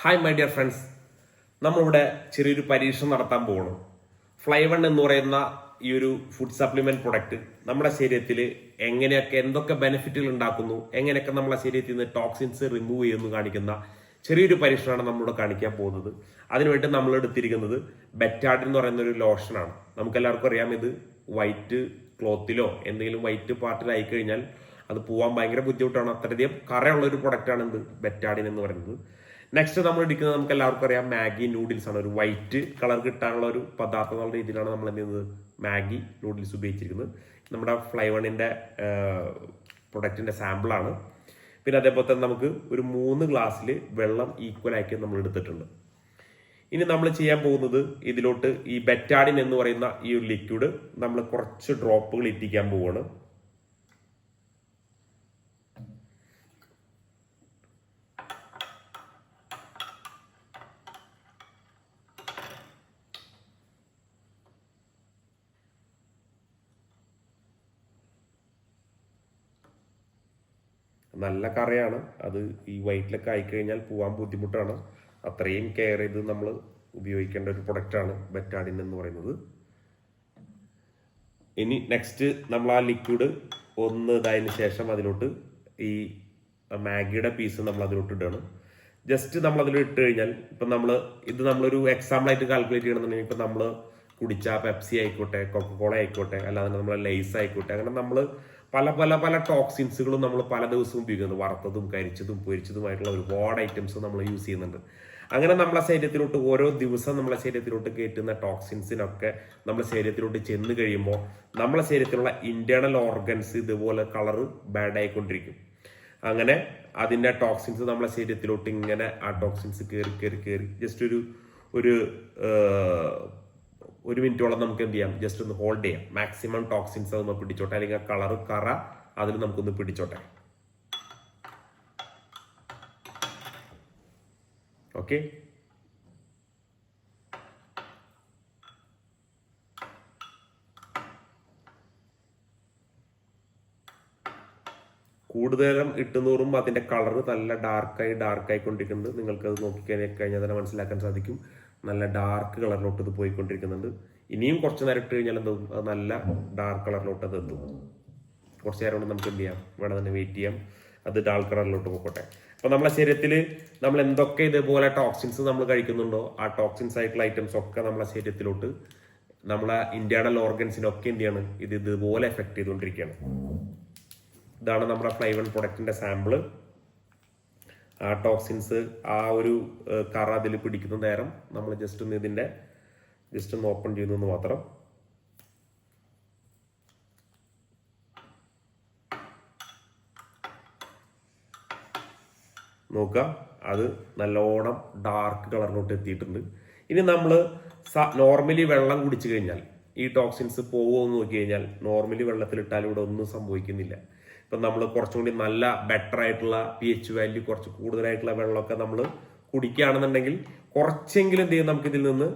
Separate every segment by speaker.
Speaker 1: Hi my dear friends, നമ്മളിവിടെ ചെറിയൊരു പരീക്ഷണം നടത്താൻ പോകണം. ഫ്ലൈവൺ എന്ന് പറയുന്ന ഈ ഒരു ഫുഡ് സപ്ലിമെന്റ് പ്രൊഡക്റ്റ് നമ്മുടെ ശരീരത്തിൽ എന്തൊക്കെ ബെനിഫിറ്റുകൾ ഉണ്ടാക്കുന്നു, എങ്ങനെയൊക്കെ നമ്മുടെ ശരീരത്തിൽ നിന്ന് ടോക്സിൻസ് റിമൂവ് ചെയ്യുന്നു കാണിക്കുന്ന ചെറിയൊരു പരീക്ഷണമാണ് നമ്മളിവിടെ കാണിക്കാൻ പോകുന്നത്. അതിനുവേണ്ടി നമ്മൾ എടുത്തിരിക്കുന്നത് ബെറ്റാഡിൻ എന്ന് പറയുന്ന ഒരു ലോഷനാണ്. നമുക്കെല്ലാവർക്കും അറിയാം, ഇത് വൈറ്റ് ക്ലോത്തിലോ എന്തെങ്കിലും വൈറ്റ് പാർട്ടിലായി കഴിഞ്ഞാൽ അത് പോകാൻ ഭയങ്കര ബുദ്ധിമുട്ടാണ്. അത്രയധികം കറയുള്ള ഒരു പ്രൊഡക്റ്റാണ് ഇത് ബെറ്റാഡിൻ എന്ന് പറയുന്നത്. നെക്സ്റ്റ് നമ്മൾ എടുക്കുന്നത് നമുക്ക് എല്ലാവർക്കും അറിയാം, മാഗി നൂഡിൽസ് ആണ്. ഒരു വൈറ്റ് കളർ കിട്ടാനുള്ള ഒരു പദാർത്ഥം എന്നുള്ള രീതിയിലാണ് നമ്മൾ എന്ത് ചെയ്യുന്നത്, മാഗി നൂഡിൽസ് ഉപയോഗിച്ചിരിക്കുന്നത്. നമ്മുടെ ഫ്ലൈവണിന്റെ പ്രൊഡക്റ്റിന്റെ സാമ്പിളാണ്. പിന്നെ അതേപോലെ തന്നെ നമുക്ക് ഒരു 3 ഗ്ലാസ്സിൽ വെള്ളം ഈക്വൽ ആക്കി നമ്മൾ എടുത്തിട്ടുണ്ട്. ഇനി നമ്മൾ ചെയ്യാൻ പോകുന്നത്, ഇതിലോട്ട് ഈ ബെറ്റാഡിൻ എന്ന് പറയുന്ന ഈ ഒരു ലിക്വിഡ് നമ്മൾ കുറച്ച് ഡ്രോപ്പുകൾ ഇറ്റിക്കാൻ പോവുകയാണ്. നല്ല കറയാണ് അത്. ഈ വൈറ്റിലൊക്കെ ആയിക്കഴിഞ്ഞാൽ പോകാൻ ബുദ്ധിമുട്ടാണ്. അത്രയും കെയർ ചെയ്ത് നമ്മൾ ഉപയോഗിക്കേണ്ട ഒരു പ്രൊഡക്റ്റാണ് ബെറ്റാഡിൻ എന്ന് പറയുന്നത്. ഇനി നെക്സ്റ്റ് നമ്മൾ ആ ലിക്വിഡ് ഇതായതിനു ശേഷം അതിലോട്ട് ഈ മാഗിയുടെ പീസ് നമ്മൾ അതിലോട്ട് ഇടണം. ജസ്റ്റ് നമ്മൾ അതിൽ ഇട്ട് കഴിഞ്ഞാൽ ഇപ്പം നമ്മളൊരു എക്സാമ്പിളായിട്ട് കാൽക്കുലേറ്റ് ചെയ്യണമെന്നുണ്ടെങ്കിൽ ഇപ്പം നമ്മൾ കുടിച്ച പെപ്സി ആയിക്കോട്ടെ, കൊക്കക്കോള ആയിക്കോട്ടെ, അല്ലാതെ നമ്മളെ ലൈസ് ആയിക്കോട്ടെ, അങ്ങനെ നമ്മൾ പല പല പല ടോക്സിൻസുകളും നമ്മൾ പല ദിവസവും ഉപയോഗിക്കുന്നുണ്ട്. വറുത്തതും കരിച്ചതും പൊരിച്ചതുമായിട്ടുള്ള ഒരുപാട് ഐറ്റംസ് നമ്മൾ യൂസ് ചെയ്യുന്നുണ്ട്. അങ്ങനെ നമ്മളെ ശരീരത്തിലോട്ട് ഓരോ ദിവസം നമ്മളെ ശരീരത്തിലോട്ട് കയറ്റുന്ന ടോക്സിൻസിനൊക്കെ നമ്മുടെ ശരീരത്തിലോട്ട് ചെന്ന് കഴിയുമ്പോൾ നമ്മളെ ശരീരത്തിലുള്ള ഇന്റേണൽ ഓർഗൻസ് ഇതുപോലെ കളറ് ബാഡ് ആയിക്കൊണ്ടിരിക്കും. അങ്ങനെ അതിൻ്റെ ടോക്സിൻസ് നമ്മളെ ശരീരത്തിലോട്ട് ഇങ്ങനെ ആ ടോക്സിൻസ് കയറി ജസ്റ്റ് ഒരു മിനിറ്റോളം നമുക്ക് എന്ത് ചെയ്യാം, ജസ്റ്റ് ഒന്ന് ഹോൾഡ് ചെയ്യാം. മാക്സിമം ടോക്സിൻസ് അത് നമ്മൾ പിടിച്ചോട്ടെ, അല്ലെങ്കിൽ കറ അതിൽ നമുക്കൊന്ന് പിടിച്ചോട്ടെ. ഓക്കെ, കൂടുതലും ഇട്ടുന്നോറും അതിന്റെ കളറ് നല്ല ഡാർക്കായി കൊണ്ടിരിക്കുന്നുണ്ട്. നിങ്ങൾക്ക് അത് നോക്കിക്കഴിഞ്ഞാൽ തന്നെ മനസ്സിലാക്കാൻ സാധിക്കും. നല്ല ഡാർക്ക് കളറിലോട്ട് ഇത് പോയിക്കൊണ്ടിരിക്കുന്നുണ്ട്. ഇനിയും കുറച്ച് നേരം ഇട്ട് കഴിഞ്ഞാൽ എന്താവും, അത് നല്ല ഡാർക്ക് കളറിലോട്ട് അത് എത്തും. കുറച്ച് നേരം കൊണ്ട് നമുക്ക് എന്ത് ചെയ്യാം, വേണം തന്നെ വെയിറ്റ് ചെയ്യാം, അത് ഡാർക്ക് കളറിലോട്ട് പോയിക്കോട്ടെ. അപ്പൊ നമ്മളെ ശരീരത്തിൽ നമ്മൾ എന്തൊക്കെ ഇതേപോലെ ടോക്സിൻസ് നമ്മൾ കഴിക്കുന്നുണ്ടോ, ആ ടോക്സിൻസ് ആയിട്ടുള്ള ഐറ്റംസ് ഒക്കെ നമ്മളെ ശരീരത്തിലോട്ട് നമ്മളെ ഇന്റേണൽ ഓർഗൻസിനൊക്കെ എന്ത് ചെയ്യാണ്, ഇത് ഇതുപോലെ എഫക്ട് ചെയ്തുകൊണ്ടിരിക്കുകയാണ്. ഇതാണ് നമ്മുടെ ഫ്ലൈവൺ പ്രൊഡക്റ്റിന്റെ സാമ്പിള്. ആ ടോക്സിൻസ് ആ ഒരു കറ അതിൽ പിടിക്കുന്ന നേരം നമ്മൾ ജസ്റ്റ് ഒന്ന് ഓപ്പൺ ചെയ്യുന്നു മാത്രം. നോക്കുക, അത് നല്ലോണം ഡാർക്ക് കളറിലോട്ട് എത്തിയിട്ടുണ്ട്. ഇനി നമ്മൾ നോർമലി വെള്ളം കുടിച്ചു കഴിഞ്ഞാൽ ഈ ടോക്സിൻസ് പോകുമെന്ന് നോക്കി കഴിഞ്ഞാൽ നോർമലി വെള്ളത്തിലിട്ടാലും ഇവിടെ ഒന്നും സംഭവിക്കുന്നില്ല. ഇപ്പം നമ്മൾ കുറച്ചും കൂടി നല്ല ബെറ്റർ ആയിട്ടുള്ള pH വാല്യൂ കുറച്ച് കൂടുതലായിട്ടുള്ള വെള്ളമൊക്കെ നമ്മൾ കുടിക്കുകയാണെന്നുണ്ടെങ്കിൽ കുറച്ചെങ്കിലും എന്ത് ചെയ്യും, നമുക്ക് ഇതിൽ നിന്ന്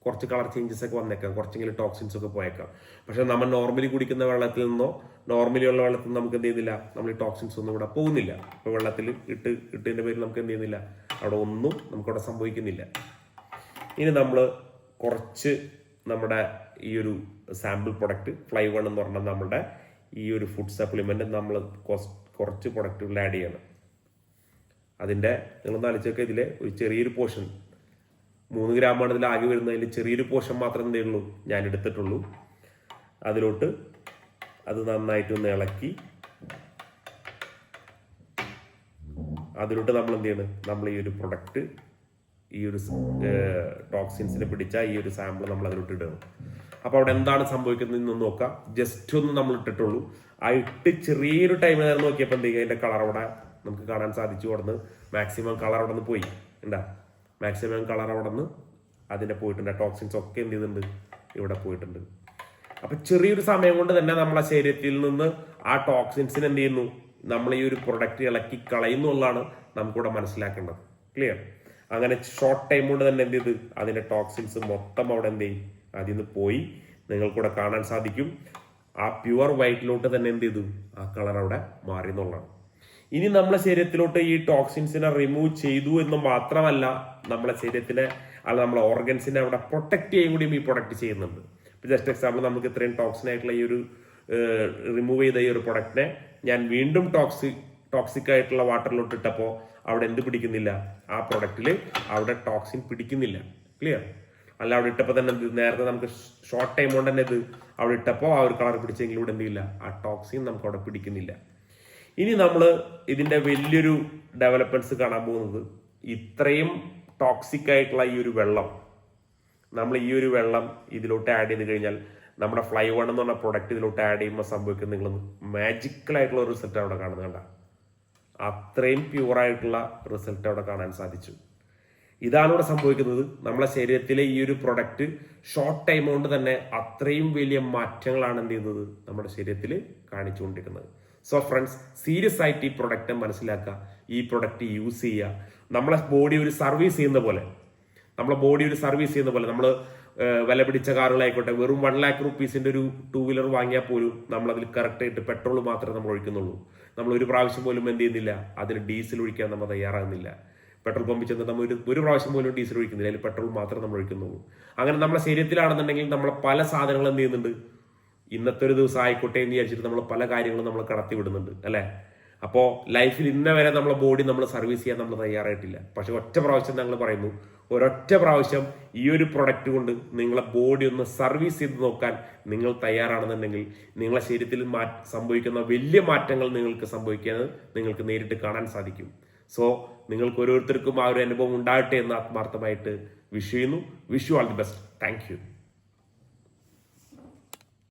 Speaker 1: കുറച്ച് കളർ ചേഞ്ചസ് ഒക്കെ വന്നേക്കാം, കുറച്ചെങ്കിലും ടോക്സിൻസ് ഒക്കെ പോയേക്കാം. പക്ഷെ നമ്മൾ നോർമലി കുടിക്കുന്ന വെള്ളത്തിൽ നിന്നോ നോർമലി ഉള്ള വെള്ളത്തിൽ നിന്ന് നമുക്ക് എന്ത് ചെയ്യുന്നില്ല, നമ്മൾ ഈ ടോക്സിൻസ് ഒന്നും ഇവിടെ പോകുന്നില്ല. ഇപ്പൊ വെള്ളത്തിൽ ഇട്ടതിന്റെ പേരിൽ നമുക്ക് എന്ത് ചെയ്യുന്നില്ല, അവിടെ ഒന്നും നമുക്കവിടെ സംഭവിക്കുന്നില്ല. ഇനി നമ്മൾ കുറച്ച് നമ്മുടെ ഈ ഒരു സാമ്പിൾ പ്രൊഡക്റ്റ് ഫ്ലൈവൺ എന്ന് പറഞ്ഞാൽ നമ്മുടെ ഈ ഒരു ഫുഡ് സപ്ലിമെന്റ് നമ്മൾ കുറച്ച് പ്രൊഡക്റ്റുകൾ ആഡ് ചെയ്യണം. അതിന്റെ നിങ്ങളൊന്ന് ആലോചിച്ചൊക്കെ, ഇതിലെ ഒരു ചെറിയൊരു പോർഷൻ 3 ഗ്രാമാണ് ഇതിൽ ആകെ വരുന്നതിൽ ചെറിയൊരു പോർഷൻ മാത്രമേ എന്തേ ഉള്ളൂ ഞാൻ എടുത്തിട്ടുള്ളൂ. അതിലോട്ട് അത് നന്നായിട്ടൊന്ന് ഇളക്കി അതിലോട്ട് നമ്മൾ എന്ത് ചെയ്യണം, നമ്മൾ ഈ ഒരു പ്രൊഡക്റ്റ് ഈ ഒരു ടോക്സിൻസിനെ പിടിച്ച ഈ ഒരു സാമ്പിൾ നമ്മൾ അതിലോട്ട് ഇടണം. അപ്പൊ അവിടെ എന്താണ് സംഭവിക്കുന്നത് എന്ന് നോക്കാം. ജസ്റ്റ് ഒന്ന് നമ്മൾ ഇട്ടിട്ടുള്ളൂ. ആ ഇട്ട് ചെറിയൊരു ടൈം നേരം നോക്കിയപ്പോൾ എന്ത് ചെയ്യുക, അതിന്റെ കളർ അവിടെ നമുക്ക് കാണാൻ സാധിച്ചു. അവിടെ നിന്ന് മാക്സിമം കളർ അവിടെ നിന്ന് പോയി മാക്സിമം കളർ അവിടെ നിന്ന് അതിന്റെ പോയിട്ടുണ്ട്. ടോക്സിൻസ് ഒക്കെ എന്ത് ചെയ്തിട്ടുണ്ട്, ഇവിടെ പോയിട്ടുണ്ട്. അപ്പൊ ചെറിയൊരു സമയം കൊണ്ട് തന്നെ നമ്മളെ ശരീരത്തിൽ നിന്ന് ആ ടോക്സിൻസിന് എന്ത് ചെയ്യുന്നു, നമ്മൾ ഈ ഒരു പ്രൊഡക്റ്റ് ഇളക്കി കളയുന്നു എന്നുള്ളതാണ് നമുക്കിവിടെ മനസ്സിലാക്കേണ്ടത്. ക്ലിയർ? അങ്ങനെ ഷോർട്ട് ടൈം കൊണ്ട് തന്നെ എന്ത് ചെയ്ത് അതിന്റെ ടോക്സിൻസ് മൊത്തം അവിടെ എന്ത് ചെയ്യും, അതിൽ നിന്ന് പോയി. നിങ്ങൾക്കൂടെ കാണാൻ സാധിക്കും ആ പ്യുവർ വൈറ്റിലോട്ട് തന്നെ എന്ത് ചെയ്തു, ആ കളർ അവിടെ മാറി എന്നുള്ളതാണ്. ഇനി നമ്മളെ ശരീരത്തിലോട്ട് ഈ ടോക്സിൻസിനെ റിമൂവ് ചെയ്തു എന്ന് മാത്രമല്ല നമ്മളെ ശരീരത്തിനെ അല്ല നമ്മളെ ഓർഗൻസിനെ അവിടെ പ്രൊട്ടക്ട് ചെയ്യും കൂടിയും ഈ പ്രൊഡക്റ്റ് ചെയ്യുന്നുണ്ട്. ഇപ്പൊ ജസ്റ്റ് എക്സാമ്പിൾ നമുക്ക് ഇത്രയും ടോക്സിൻ ആയിട്ടുള്ള ഈ ഒരു റിമൂവ് ചെയ്ത ഈ ഒരു പ്രൊഡക്റ്റിനെ ഞാൻ വീണ്ടും ടോക്സിക് ആയിട്ടുള്ള വാട്ടറിലോട്ട് ഇട്ടപ്പോൾ അവിടെ എന്ത് പിടിക്കുന്നില്ല, ആ പ്രൊഡക്റ്റിൽ അവിടെ ടോക്സിൻ പിടിക്കുന്നില്ല. ക്ലിയർ? അല്ല അവിടെ ഇട്ടപ്പോൾ തന്നെ നേരത്തെ നമുക്ക് ഷോർട്ട് ടൈം കൊണ്ട് തന്നെ ഇത് അവിടെ ഇട്ടപ്പോൾ ആ ഒരു കളർ പിടിച്ചെങ്കിലും ഇവിടെ എന്തില്ല, ആ ടോക്സിൻ നമുക്ക് അവിടെ പിടിക്കുന്നില്ല. ഇനി നമ്മൾ ഇതിന്റെ വലിയൊരു ഡെവലപ്മെന്റ്സ് കാണാൻ പോകുന്നത്, ഇത്രയും ടോക്സിക് ആയിട്ടുള്ള ഈ ഒരു വെള്ളം നമ്മൾ ഈ ഒരു വെള്ളം ഇതിലോട്ട് ആഡ് ചെയ്ത് കഴിഞ്ഞാൽ നമ്മുടെ ഫ്ലൈ വൺ എന്ന് പറഞ്ഞ പ്രൊഡക്റ്റ് ഇതിലോട്ട് ആഡ് ചെയ്യുമ്പോൾ സംഭവിക്കുന്ന നിങ്ങൾ മാജിക്കൽ ആയിട്ടുള്ള ഒരു റിസൾട്ട് അവിടെ കാണുന്നത് കണ്ട, അത്രയും പ്യൂർ ആയിട്ടുള്ള റിസൾട്ട് അവിടെ കാണാൻ സാധിച്ചു. ഇതാണ് ഇവിടെ സംഭവിക്കുന്നത്. നമ്മളെ ശരീരത്തിലെ ഈ ഒരു പ്രൊഡക്റ്റ് ഷോർട്ട് ടൈം കൊണ്ട് തന്നെ അത്രയും വലിയ മാറ്റങ്ങളാണ് എന്ത് ചെയ്യുന്നത് നമ്മുടെ ശരീരത്തിൽ കാണിച്ചുകൊണ്ടിരിക്കുന്നത്. സോ ഫ്രണ്ട്സ്, സീരിയസ് ആയിട്ട് ഈ പ്രൊഡക്റ്റ് മനസ്സിലാക്കുക, ഈ പ്രൊഡക്റ്റ് യൂസ് ചെയ്യുക. നമ്മളെ ബോഡി ഒരു സർവീസ് ചെയ്യുന്ന പോലെ നമ്മൾ വില പിടിച്ച കാറുകളായിക്കോട്ടെ, വെറും 1 lakh rupees ഒരു 2-wheeler വാങ്ങിയാൽ പോലും നമ്മൾ അതിൽ കറക്റ്റ് ആയിട്ട് പെട്രോൾ മാത്രമേ നമ്മൾ ഒഴിക്കുന്നുള്ളൂ. നമ്മൾ ഒരു പ്രാവശ്യം പോലും എന്ത് ചെയ്യുന്നില്ല, അതിൽ ഡീസൽ ഒഴിക്കാൻ നമ്മൾ തയ്യാറാകുന്നില്ല. പെട്രോൾ പമ്പിൽ ചെന്ന് നമ്മൾ ഒരു പ്രാവശ്യം പോലും ഡീസൽ ഒഴിക്കുന്നില്ല, അതിൽ പെട്രോൾ മാത്രമേ നമ്മൾ ഒഴിക്കുന്നുള്ളൂ. അങ്ങനെ നമ്മുടെ ശരീരത്തിലാണെന്നുണ്ടെങ്കിൽ നമ്മൾ പല സാധനങ്ങളും എന്ത് ചെയ്യുന്നുണ്ട്, ഇന്നത്തെ ഒരു ദിവസം ആയിക്കോട്ടെ എന്ന് വിചാരിച്ചിട്ട് നമ്മൾ പല കാര്യങ്ങളും നമ്മൾ കടത്തി വിടുന്നുണ്ട് അല്ലെ. അപ്പോൾ ലൈഫിൽ ഇന്ന വരെ നമ്മളെ ബോഡി നമ്മൾ സർവീസ് ചെയ്യാൻ നമ്മൾ തയ്യാറായിട്ടില്ല. പക്ഷെ ഒറ്റ പ്രാവശ്യം ഞങ്ങൾ പറയുന്നു, ഒരൊറ്റ പ്രാവശ്യം ഈ ഒരു പ്രൊഡക്റ്റ് കൊണ്ട് നിങ്ങളെ ബോഡി ഒന്ന് സർവീസ് ചെയ്ത് നോക്കാൻ നിങ്ങൾ തയ്യാറാണെന്നുണ്ടെങ്കിൽ നിങ്ങളെ ശരീരത്തിൽ സംഭവിക്കുന്ന വലിയ മാറ്റങ്ങൾ നിങ്ങൾക്ക് സംഭവിക്കുന്നത് നിങ്ങൾക്ക് നേരിട്ട് കാണാൻ സാധിക്കും. സോ നിങ്ങൾക്ക് ഓരോരുത്തർക്കും ആ ഒരു അനുഭവം ഉണ്ടാകട്ടെ എന്ന് ആത്മാർത്ഥമായിട്ട് വിഷ് ചെയ്യുന്നു. Wish you all the best. Thank you.